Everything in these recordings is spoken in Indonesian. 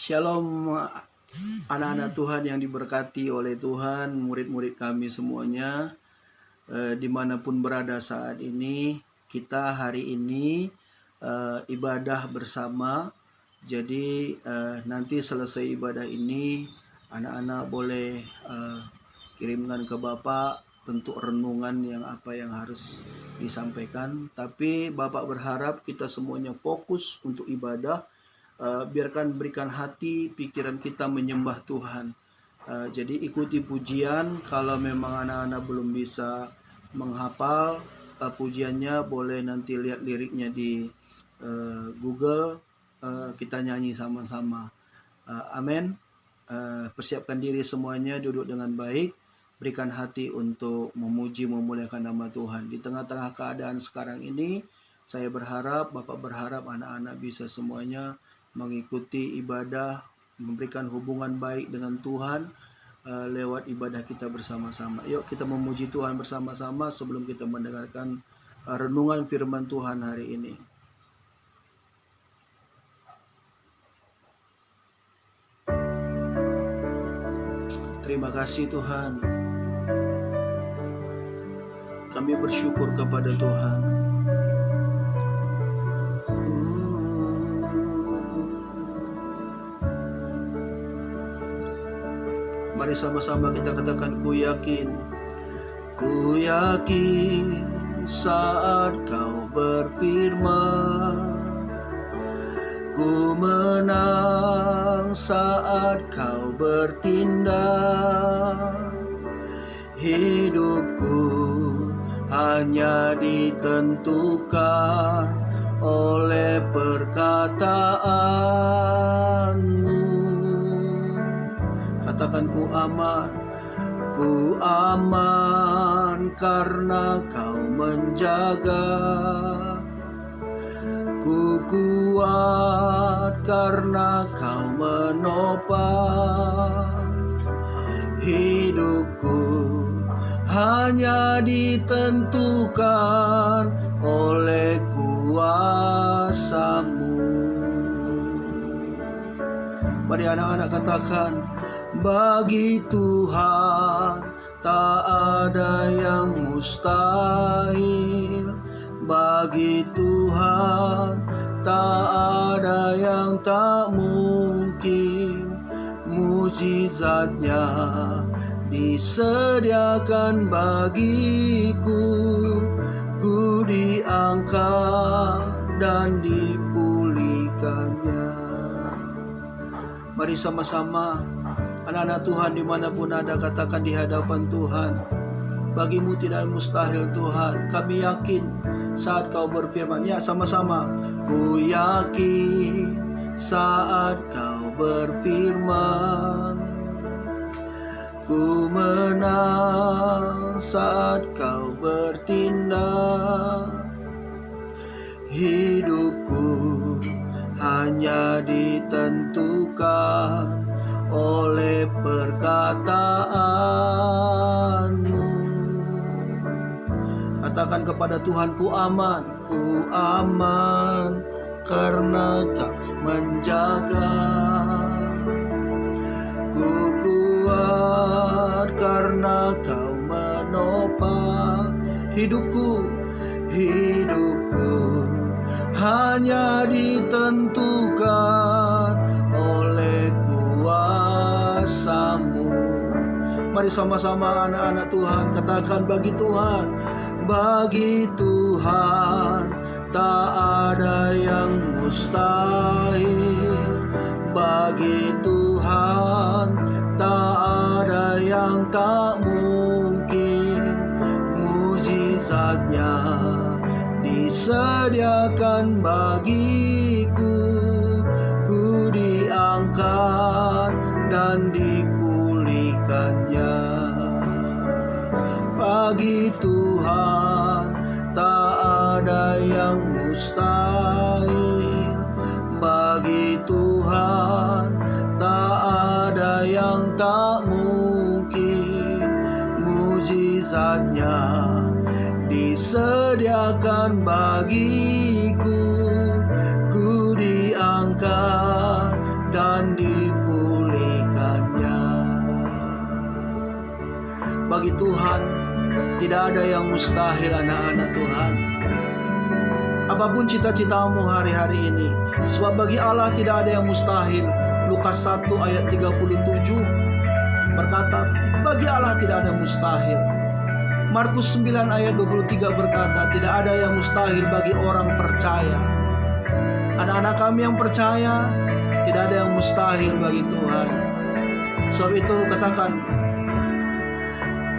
Shalom anak-anak Tuhan yang diberkati oleh Tuhan, murid-murid kami semuanya, dimanapun berada saat ini. Kita hari ini ibadah bersama. Jadi nanti selesai ibadah ini, anak-anak boleh kirimkan ke Bapak bentuk renungan yang apa yang harus disampaikan. Tapi Bapak berharap kita semuanya fokus untuk ibadah. Biarkan berikan hati, pikiran kita menyembah Tuhan. Jadi ikuti pujian. Kalau memang anak-anak belum bisa menghafal pujiannya, boleh nanti lihat liriknya di Google. Kita nyanyi sama-sama. Amin. Persiapkan diri semuanya, duduk dengan baik. Berikan hati untuk memuji, memuliakan nama Tuhan. Di tengah-tengah keadaan sekarang ini, saya berharap, Bapak berharap anak-anak bisa semuanya mengikuti ibadah, memberikan hubungan baik dengan Tuhan lewat ibadah kita bersama-sama. Yuk kita memuji Tuhan bersama-sama sebelum kita mendengarkan renungan firman Tuhan hari ini. Terima kasih Tuhan. Kami bersyukur kepada Tuhan. Mari sama-sama kita katakan, ku yakin saat kau berfirman, ku menang saat kau bertindak. Hidupku hanya ditentukan oleh perkataanmu. Katakan, ku aman karena kau menjaga. Ku kuat karena kau menopang. Hidupku hanya ditentukan oleh kuasa-Mu. Mari anak-anak katakan, bagi Tuhan tak ada yang mustahil. Bagi Tuhan tak ada yang tak mungkin. Mujizatnya disediakan bagiku. Ku diangkat dan dipulihkannya. Mari sama-sama anak-anak Tuhan dimanapun ada, katakan di hadapan Tuhan, bagimu tidak mustahil Tuhan. Kami yakin saat kau berfirman. Ya, sama-sama. Ku yakin saat kau berfirman, ku menang saat kau bertindak. Hidupku hanya ditentukan oleh perkataanmu. Katakan kepada Tuhan, ku aman karena kau menjaga. Ku kuat karena kau menopang. Hidupku hanya ditentukan oleh kuasa-Mu. Mari sama-sama anak-anak Tuhan katakan, bagi Tuhan tak ada yang mustahil. Bagi Tuhan tak ada yang tak mungkin. Mujizatnya disediakan bagiku. Ku diangkat dan dipulihkannya. Bagi Tuhan tak ada yang mustahil. Bagi Tuhan tak ada yang tak mungkin. Mujizatnya disediakan bagiku. Ku diangkat dan dan dipulihkannya. Bagi Tuhan tidak ada yang mustahil, anak-anak Tuhan. Apapun cita-citamu hari-hari ini, sebab bagi Allah tidak ada yang mustahil. Lukas 1 ayat 37 berkata, bagi Allah tidak ada mustahil. Markus 9 ayat 23 berkata, tidak ada yang mustahil bagi orang percaya. Anak-anak kami yang percaya, tidak ada yang mustahil bagi Tuhan. Sebab itu katakan,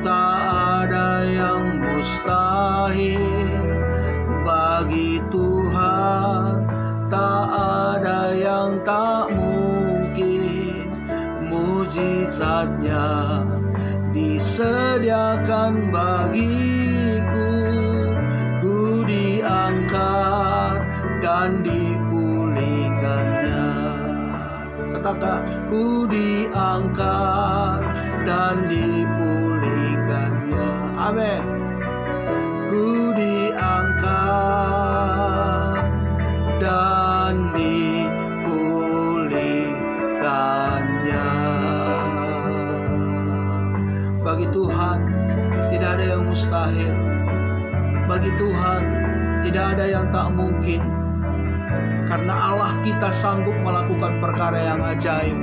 tak ada yang mustahil bagi Tuhan, tak ada yang tak mungkin. Mujizatnya disediakan bagiku, ku diangkat dan dipulihkannya. Katakan, ku diangkat dan dipulihkannya. Amin. Ku diangkat dan dipulihkannya. Bagi Tuhan tidak ada yang mustahil. Bagi Tuhan tidak ada yang tak mungkin. Karena Allah kita sanggup melakukan perkara yang ajaib.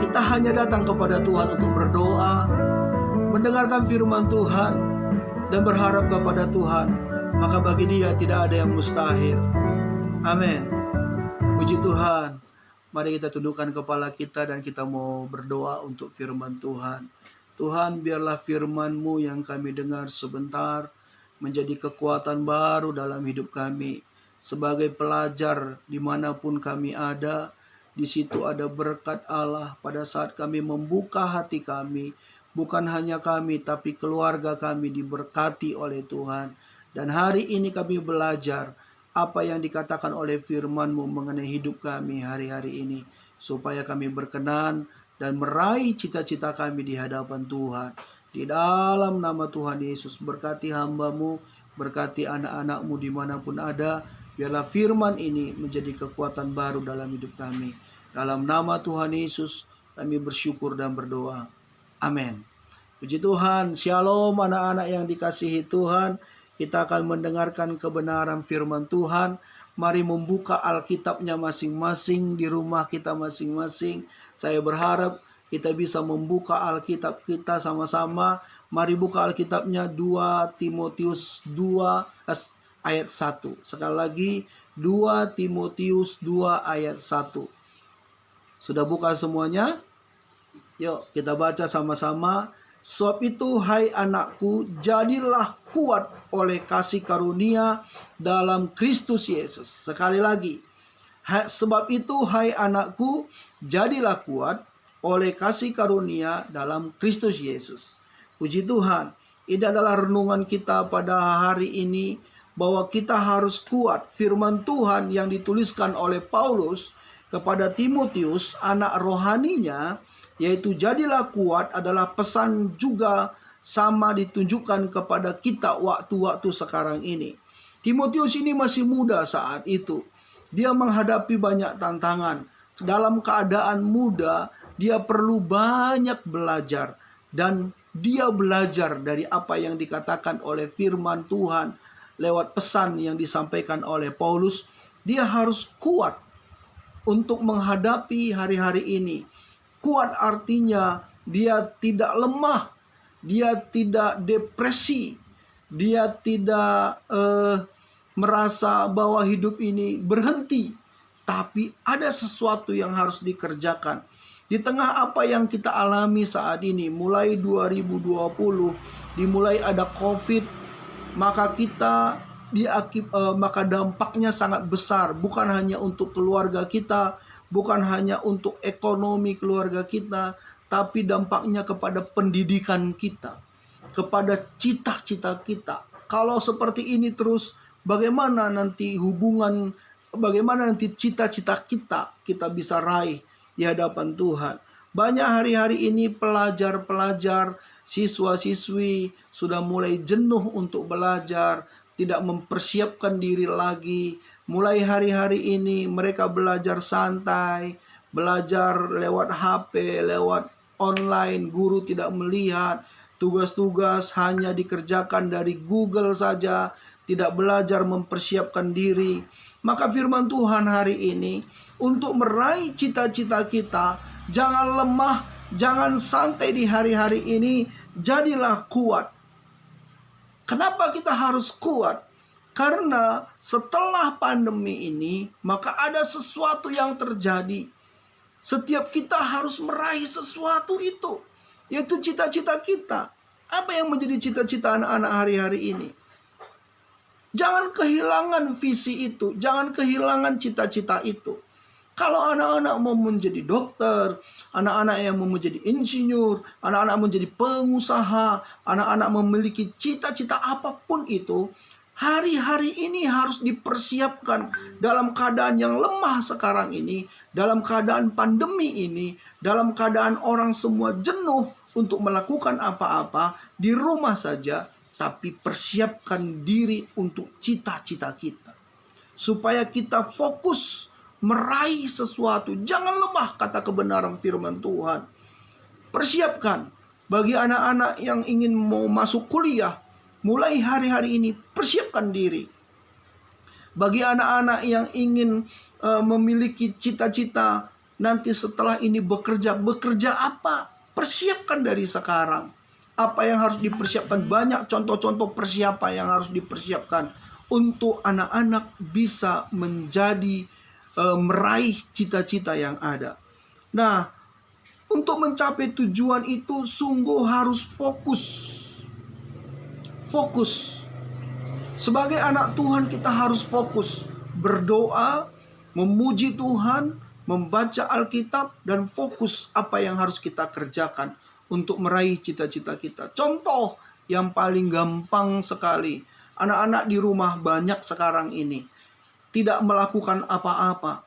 Kita hanya datang kepada Tuhan untuk berdoa, mendengarkan firman Tuhan, dan berharap kepada Tuhan. Maka bagi Dia tidak ada yang mustahil. Amin. Puji Tuhan. Mari kita tundukkan kepala kita dan kita mau berdoa untuk firman Tuhan. Tuhan, biarlah firman-Mu yang kami dengar sebentar menjadi kekuatan baru dalam hidup kami. Sebagai pelajar dimanapun kami ada, di situ ada berkat Allah pada saat kami membuka hati kami. Bukan hanya kami, tapi keluarga kami diberkati oleh Tuhan. Dan hari ini kami belajar apa yang dikatakan oleh firman-Mu mengenai hidup kami hari-hari ini. Supaya kami berkenan dan meraih cita-cita kami di hadapan Tuhan. Di dalam nama Tuhan Yesus, berkati hamba-Mu, berkati anak-anak-Mu dimanapun ada. Biarlah firman ini menjadi kekuatan baru dalam hidup kami. Dalam nama Tuhan Yesus, kami bersyukur dan berdoa. Amin. Puji Tuhan. Shalom anak-anak yang dikasihi Tuhan. Kita akan mendengarkan kebenaran firman Tuhan. Mari membuka Alkitabnya masing-masing di rumah kita masing-masing. Saya berharap kita bisa membuka Alkitab kita sama-sama. Mari buka Alkitabnya 2 Timotius 2 ayat 1. Sekali lagi 2 Timotius 2 ayat 1. Sudah buka semuanya? Yuk kita baca sama-sama. Sebab itu hai anakku, jadilah kuat oleh kasih karunia dalam Kristus Yesus. Sekali lagi. Sebab itu hai anakku, jadilah kuat oleh kasih karunia dalam Kristus Yesus. Puji Tuhan. Ini adalah renungan kita pada hari ini, bahwa kita harus kuat. Firman Tuhan yang dituliskan oleh Paulus kepada Timotius, anak rohaninya, yaitu jadilah kuat, adalah pesan juga sama ditunjukkan kepada kita waktu-waktu sekarang ini. Timotius ini masih muda saat itu. Dia menghadapi banyak tantangan. Dalam keadaan muda, dia perlu banyak belajar. Dan dia belajar dari apa yang dikatakan oleh firman Tuhan lewat pesan yang disampaikan oleh Paulus. Dia harus kuat untuk menghadapi hari-hari ini. Kuat artinya dia tidak lemah, dia tidak depresi, dia tidak merasa bahwa hidup ini berhenti. Tapi ada sesuatu yang harus dikerjakan. Di tengah apa yang kita alami saat ini, mulai 2020, dimulai ada COVID, maka maka dampaknya sangat besar, bukan hanya untuk keluarga kita, bukan hanya untuk ekonomi keluarga kita, tapi dampaknya kepada pendidikan kita, kepada cita-cita kita. Kalau seperti ini terus, bagaimana nanti cita-cita kita bisa raih di hadapan Tuhan. Banyak hari-hari ini pelajar-pelajar, siswa-siswi sudah mulai jenuh untuk belajar, tidak mempersiapkan diri lagi. Mulai hari-hari ini mereka belajar santai, belajar lewat HP, lewat online, guru tidak melihat, tugas-tugas hanya dikerjakan dari Google saja, tidak belajar mempersiapkan diri. Maka firman Tuhan hari ini, untuk meraih cita-cita kita, jangan lemah, jangan santai di hari-hari ini, jadilah kuat. Kenapa kita harus kuat? Karena setelah pandemi ini, maka ada sesuatu yang terjadi. Setiap kita harus meraih sesuatu itu, yaitu cita-cita kita. Apa yang menjadi cita-cita anak-anak hari-hari ini? Jangan kehilangan visi itu, jangan kehilangan cita-cita itu. Kalau anak-anak mau menjadi dokter, anak-anak yang mau menjadi insinyur, anak-anak menjadi pengusaha, anak-anak memiliki cita-cita apapun itu, hari-hari ini harus dipersiapkan dalam keadaan yang lemah sekarang ini, dalam keadaan pandemi ini, dalam keadaan orang semua jenuh untuk melakukan apa-apa di rumah saja, tapi persiapkan diri untuk cita-cita kita. Supaya kita fokus meraih sesuatu. Jangan lemah, kata kebenaran firman Tuhan. Persiapkan bagi anak-anak yang ingin mau masuk kuliah. Mulai hari-hari ini persiapkan diri. Bagi anak-anak yang ingin memiliki cita-cita nanti setelah ini bekerja apa? Persiapkan dari sekarang. Apa yang harus dipersiapkan? Banyak contoh-contoh persiapan yang harus dipersiapkan untuk anak-anak bisa menjadi meraih cita-cita yang ada. Nah, untuk mencapai tujuan itu sungguh harus fokus. Fokus. Sebagai anak Tuhan kita harus fokus. Berdoa, memuji Tuhan, membaca Alkitab, dan fokus apa yang harus kita kerjakan untuk meraih cita-cita kita. Contoh yang paling gampang sekali. Anak-anak di rumah banyak sekarang ini tidak melakukan apa-apa.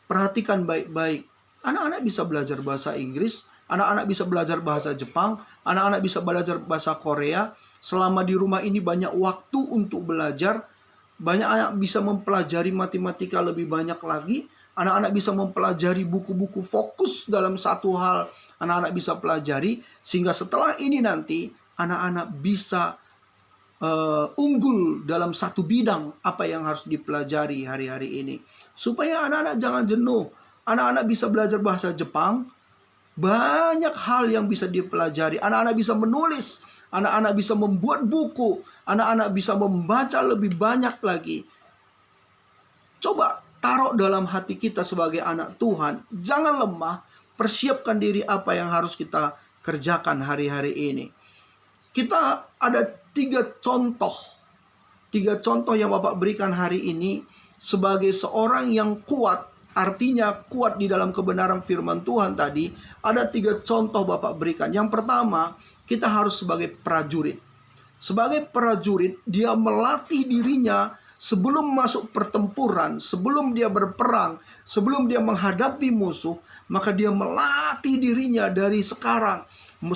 Perhatikan baik-baik. Anak-anak bisa belajar bahasa Inggris, anak-anak bisa belajar bahasa Jepang, anak-anak bisa belajar bahasa Korea. Selama di rumah ini banyak waktu untuk belajar. Banyak anak bisa mempelajari matematika lebih banyak lagi. Anak-anak bisa mempelajari buku-buku fokus dalam satu hal. Anak-anak bisa pelajari. Sehingga setelah ini nanti anak-anak bisa unggul dalam satu bidang apa yang harus dipelajari hari-hari ini. Supaya anak-anak jangan jenuh. Anak-anak bisa belajar bahasa Jepang. Banyak hal yang bisa dipelajari. Anak-anak bisa menulis. Anak-anak bisa membuat buku. Anak-anak bisa membaca lebih banyak lagi. Coba taruh dalam hati kita sebagai anak Tuhan. Jangan lemah. Persiapkan diri apa yang harus kita kerjakan hari-hari ini. Kita ada 3 contoh. 3 contoh yang Bapak berikan hari ini sebagai seorang yang kuat. Artinya kuat di dalam kebenaran firman Tuhan tadi. Ada 3 contoh Bapak berikan. Yang pertama, kita harus sebagai prajurit. Sebagai prajurit, dia melatih dirinya sebelum masuk pertempuran, sebelum dia berperang, sebelum dia menghadapi musuh, maka dia melatih dirinya dari sekarang.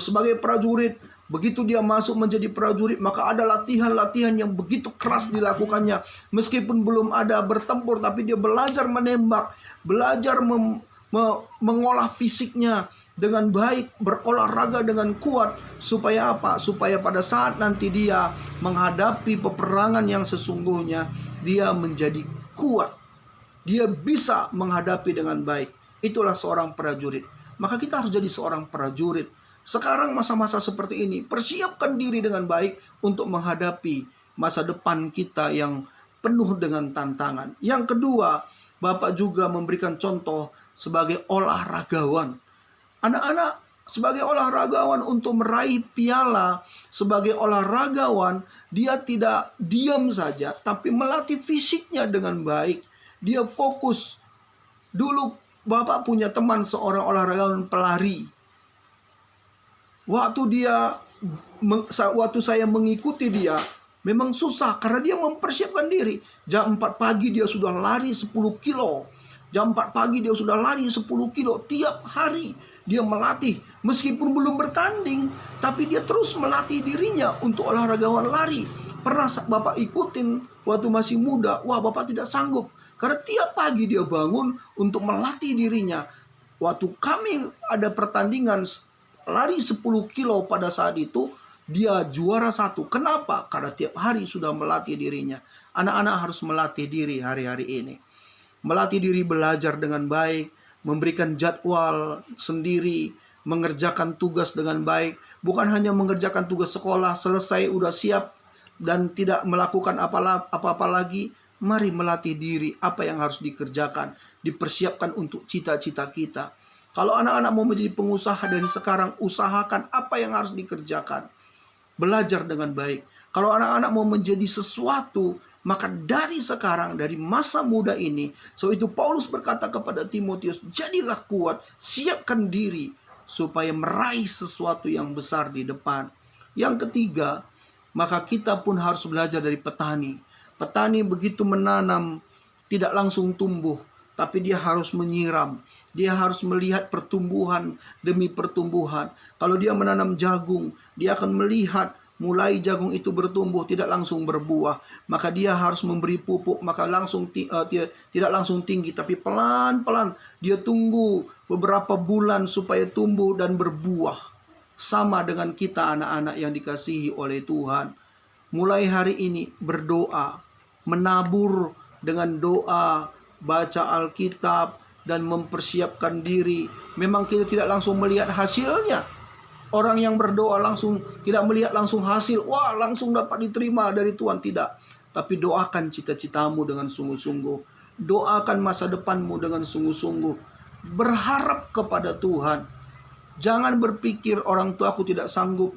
Sebagai prajurit, begitu dia masuk menjadi prajurit, maka ada latihan-latihan yang begitu keras dilakukannya. Meskipun belum ada bertempur, tapi dia belajar menembak, belajar mengolah fisiknya dengan baik, berolahraga dengan kuat. Supaya apa? Supaya pada saat nanti dia menghadapi peperangan yang sesungguhnya, dia menjadi kuat. Dia bisa menghadapi dengan baik. Itulah seorang prajurit. Maka kita harus jadi seorang prajurit. Sekarang masa-masa seperti ini, persiapkan diri dengan baik untuk menghadapi masa depan kita yang penuh dengan tantangan. Yang kedua, Bapak juga memberikan contoh sebagai olahragawan. Anak-anak sebagai olahragawan untuk meraih piala, sebagai olahragawan, dia tidak diam saja, tapi melatih fisiknya dengan baik. Dia fokus. Dulu Bapak punya teman seorang olahragawan pelari. Waktu saya mengikuti dia, memang susah karena dia mempersiapkan diri. Jam 4 pagi dia sudah lari 10 kilo. Jam 4 pagi dia sudah lari 10 kilo tiap hari. Dia melatih, meskipun belum bertanding, tapi dia terus melatih dirinya untuk olahragawan lari. Pernah Bapak ikutin waktu masih muda, wah Bapak tidak sanggup. Karena tiap pagi dia bangun untuk melatih dirinya. Waktu kami ada pertandingan lari 10 kilo pada saat itu, dia juara 1. Kenapa? Karena tiap hari sudah melatih dirinya. Anak-anak harus melatih diri hari-hari ini. Melatih diri belajar dengan baik, memberikan jadwal sendiri, mengerjakan tugas dengan baik. Bukan hanya mengerjakan tugas sekolah, selesai udah siap dan tidak melakukan apa-apa lagi. Mari melatih diri apa yang harus dikerjakan, dipersiapkan untuk cita-cita kita. Kalau anak-anak mau menjadi pengusaha dari sekarang, usahakan apa yang harus dikerjakan. Belajar dengan baik. Kalau anak-anak mau menjadi sesuatu, maka dari sekarang, dari masa muda ini, sebab itu Paulus berkata kepada Timotius, jadilah kuat, siapkan diri, supaya meraih sesuatu yang besar di depan. Yang ketiga, maka kita pun harus belajar dari petani. Petani begitu menanam, tidak langsung tumbuh, tapi dia harus menyiram. Dia harus melihat pertumbuhan demi pertumbuhan. Kalau dia menanam jagung, dia akan melihat mulai jagung itu bertumbuh, tidak langsung berbuah. Maka dia harus memberi pupuk, maka tidak langsung tinggi, tapi pelan-pelan dia tunggu beberapa bulan supaya tumbuh dan berbuah. Sama dengan kita anak-anak yang dikasihi oleh Tuhan. Mulai hari ini berdoa, menabur dengan doa, baca Alkitab, dan mempersiapkan diri. Memang kita tidak langsung melihat hasilnya. Orang yang berdoa langsung tidak melihat langsung hasil, wah langsung dapat diterima dari Tuhan, tidak. Tapi doakan cita-citamu dengan sungguh-sungguh. Doakan masa depanmu dengan sungguh-sungguh. Berharap kepada Tuhan. Jangan berpikir orang tua aku tidak sanggup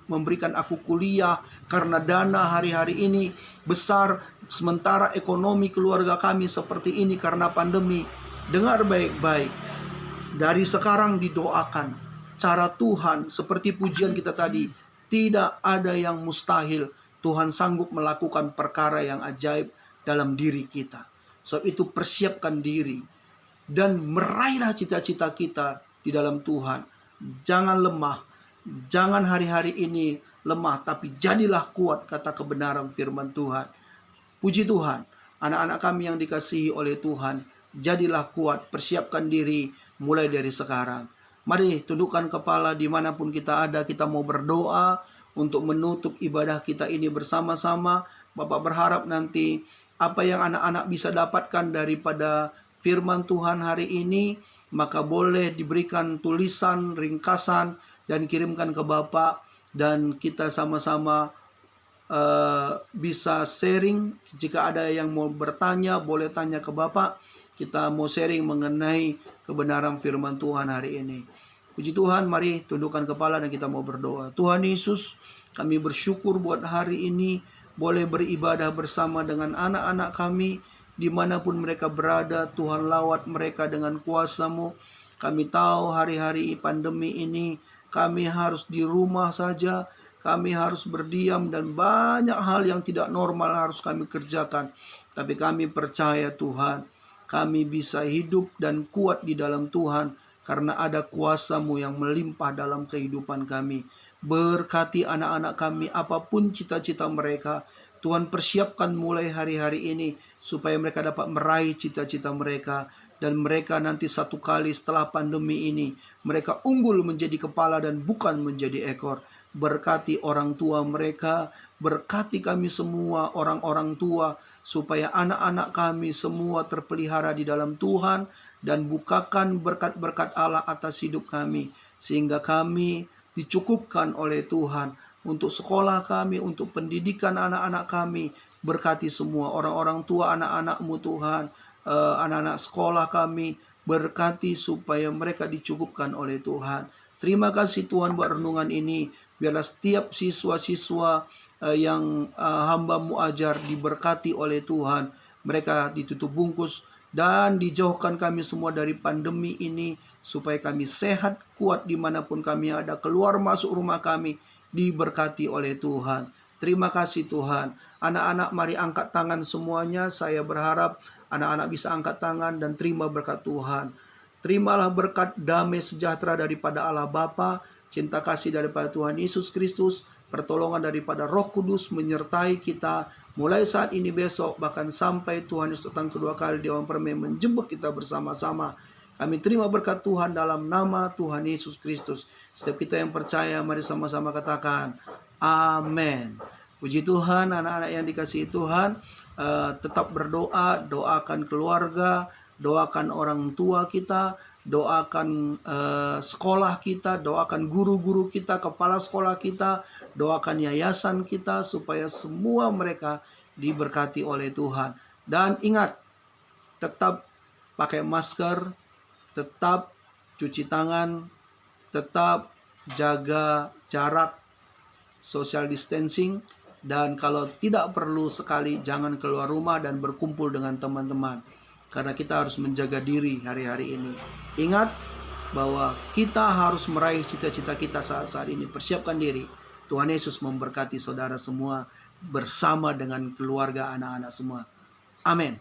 memberikan aku kuliah karena dana hari-hari ini besar, sementara ekonomi keluarga kami seperti ini karena pandemi. Dengar baik-baik. Dari sekarang didoakan. Cara Tuhan seperti pujian kita tadi, tidak ada yang mustahil. Tuhan sanggup melakukan perkara yang ajaib dalam diri kita. Sebab itu persiapkan diri dan meraihlah cita-cita kita di dalam Tuhan. Jangan lemah, jangan hari-hari ini lemah, tapi jadilah kuat, kata kebenaran firman Tuhan. Puji Tuhan, anak-anak kami yang dikasihi oleh Tuhan, jadilah kuat, persiapkan diri mulai dari sekarang. Mari tundukkan kepala dimanapun kita ada. Kita mau berdoa untuk menutup ibadah kita ini bersama-sama. Bapak berharap nanti apa yang anak-anak bisa dapatkan daripada firman Tuhan hari ini, maka boleh diberikan tulisan, ringkasan, dan kirimkan ke Bapak. Dan kita sama-sama bisa sharing. Jika ada yang mau bertanya, boleh tanya ke Bapak. Kita mau sharing mengenai kebenaran firman Tuhan hari ini. Puji Tuhan, mari tundukkan kepala dan kita mau berdoa. Tuhan Yesus, kami bersyukur buat hari ini boleh beribadah bersama dengan anak-anak kami dimanapun mereka berada. Tuhan lawat mereka dengan kuasa-Mu. Kami tahu hari-hari pandemi ini kami harus di rumah saja. Kami harus berdiam dan banyak hal yang tidak normal harus kami kerjakan. Tapi kami percaya Tuhan, kami bisa hidup dan kuat di dalam Tuhan karena ada kuasa-Mu yang melimpah dalam kehidupan kami. Berkati anak-anak kami apapun cita-cita mereka. Tuhan persiapkan mulai hari-hari ini supaya mereka dapat meraih cita-cita mereka. Dan mereka nanti satu kali setelah pandemi ini, mereka unggul menjadi kepala dan bukan menjadi ekor. Berkati orang tua mereka, berkati kami semua orang-orang tua, supaya anak-anak kami semua terpelihara di dalam Tuhan, dan bukakan berkat-berkat Allah atas hidup kami, sehingga kami dicukupkan oleh Tuhan untuk sekolah kami, untuk pendidikan anak-anak kami. Berkati semua orang-orang tua anak-anak-Mu Tuhan, anak-anak sekolah kami, berkati supaya mereka dicukupkan oleh Tuhan. Terima kasih Tuhan buat renungan ini. Biarlah setiap siswa-siswa yang hamba-Mu ajar diberkati oleh Tuhan. Mereka ditutup bungkus dan dijauhkan kami semua dari pandemi ini, supaya kami sehat, kuat dimanapun kami ada, keluar masuk rumah kami, diberkati oleh Tuhan. Terima kasih Tuhan. Anak-anak mari angkat tangan semuanya. Saya berharap anak-anak bisa angkat tangan dan terima berkat Tuhan. Terimalah berkat damai sejahtera daripada Allah Bapa, cinta kasih daripada Tuhan Yesus Kristus, pertolongan daripada Roh Kudus menyertai kita mulai saat ini, besok, bahkan sampai Tuhan Yesus datang kedua kali di awan permai menjemput kita bersama-sama. Kami terima berkat Tuhan dalam nama Tuhan Yesus Kristus. Setiap kita yang percaya, mari sama-sama katakan amin. Puji Tuhan, anak-anak yang dikasihi Tuhan, tetap berdoa, doakan keluarga, doakan orang tua kita, doakan sekolah kita, doakan guru-guru kita, kepala sekolah kita, doakan yayasan kita, supaya semua mereka diberkati oleh Tuhan. Dan ingat, tetap pakai masker, tetap cuci tangan, tetap jaga jarak, social distancing, dan kalau tidak perlu sekali jangan keluar rumah dan berkumpul dengan teman-teman. Karena kita harus menjaga diri hari-hari ini. Ingat bahwa kita harus meraih cita-cita kita saat-saat ini. Persiapkan diri. Tuhan Yesus memberkati saudara semua bersama dengan keluarga anak-anak semua. Amin.